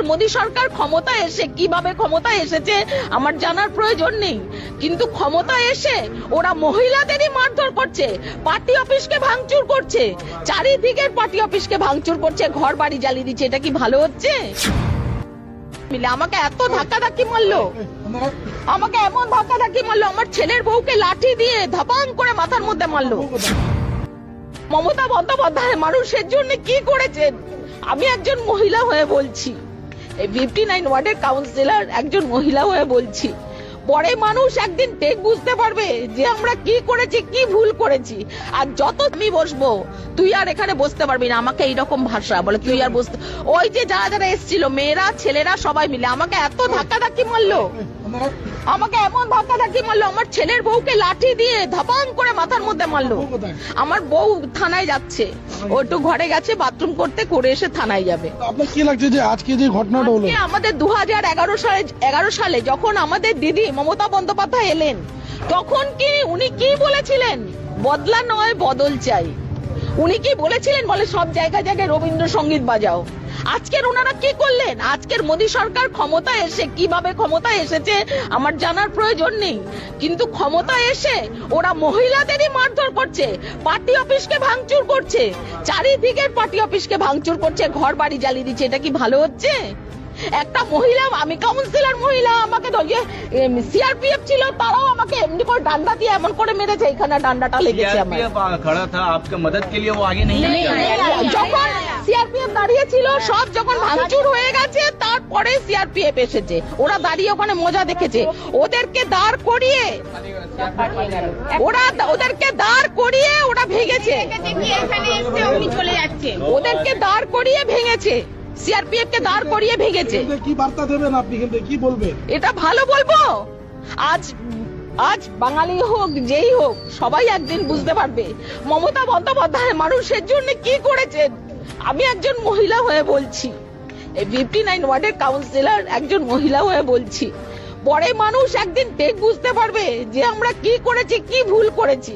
মোদী সরকার ক্ষমতা এসে কিভাবে ক্ষমতা এসেছে আমার জানার প্রয়োজন নেই, কিন্তু ক্ষমতা এসে ওরা মহিলাদেরই মারধর করছে, পার্টি অফিসকে ভাঙচুর করছে, চারিদিকের পার্টি অফিসকে ভাঙচুর করছে, ঘর বাড়ি জ্বালিয়ে দিচ্ছে। এটা কি ভালো হচ্ছে? আমাকে এত ধাক্কাধাক্কি মারলো, আমাকে এমন ধাক্কাধাক্কি মারলো, আমার ছেলের বউকে লাঠি দিয়ে ধপাং করে মাথার মধ্যে মারলো। মমতা বন্দ্যোপাধ্যায় মানুষের জন্য কি করেছেন আমি একজন মহিলা হয়ে বলছি, এই 59 ওয়ার্ডের কাউন্সিলর একজন মহিলা হয়ে বলছি। পরে মানুষ একদিন ঠিক বুঝতে পারবে যে আমরা কি করেছি, কি ভুল করেছি। আর যত আমি বসবো তুই আর এখানে বসতে পারবি না, আমাকে এইরকম ভাষা বলে তুই আর বসতে। ওই যে যারা যারা এসেছিল মেয়েরা ছেলেরা সবাই মিলে আমাকে এত ধাক্কাধাক্কি মারলো, আমাকে এমন ধাক্কাধাক্কি মারলো, আমার ছেলের বউকে লাঠি দিয়ে ধপাং করে মাথার মধ্যে মারলো। আমার বউ থানায় যাচ্ছে, ও একটু ঘরে গেছে বাথরুম করতে, করে এসে থানায় যাবে। আপনার কি লাগছে যে আজকে যে ঘটনাটা হলো? আমাদের 2011 সালে যখন আমাদের দিদি মমতা বন্দ্যোপাধ্যায় এলেন, তখন কি উনি কি বলেছিলেন? বদলা নয় বদল চাই। উনি কি বলেছিলেন? বলে সব জায়গায় জায়গায় রবীন্দ্রসঙ্গীত বাজাও। আজকের ওনারা কি করলেন? আজকের মোদী সরকার ক্ষমতা এসে কিভাবে ক্ষমতা এসেছে আমার জানার প্রয়োজন নেই, কিন্তু ক্ষমতা এসে ওরা মহিলাদেরই মারধর করছে, পার্টি অফিসকে ভাঙচুর করছে, চারিদিকের পার্টি অফিসকে ভাঙচুর করছে, ঘর বাড়ি জ্বালিয়ে দিচ্ছে। এটা কি ভালো হচ্ছে? একটা মহিলা, আমি কাউন্সিলর মহিলা, আমাকে সিআরপিএফ ছিল, তারাও আমাকে এমনি করে ডান্ডা দিয়ে এমন করে মেরেছে, এখানে ডান্ডাটা লেগেছে আমার। खड़ा था आपके मदद के लिए, वो आगे नहीं যখন সিআরপিএফ দাঁড়িয়ে ছিল, সব যখন ভাঙচুর হয়ে গেছে, তারপরে সিআরপিএফ এসেছে, ওরা দাঁড়িয়ে ওখানে মজা দেখেছে। ওদেরকে দাঁড় করিয়ে ওরা ভেঙেছে, ওদেরকে দাঁড় করিয়ে ভেঙেছে, সিআরপিএফ কে দাঁড় করিয়ে ভেঙেছে। কি বার্তা দেবেন আপনি, কি বলবেন? এটা ভালো বলবো। আজ বাঙালি হোক যেই হোক সবাই একদিন বুঝতে পারবে মমতা বন্দ্যোপাধ্যায় মানুষের জন্য কি করেছেন আমি একজন মহিলা হয়ে বলছি, এই 59 ওয়ার্ডের কাউন্সিলর একজন মহিলা হয়ে বলছি। পরে মানুষ একদিন ঠিক বুঝতে পারবে যে আমরা কি করেছি, কি ভুল করেছি।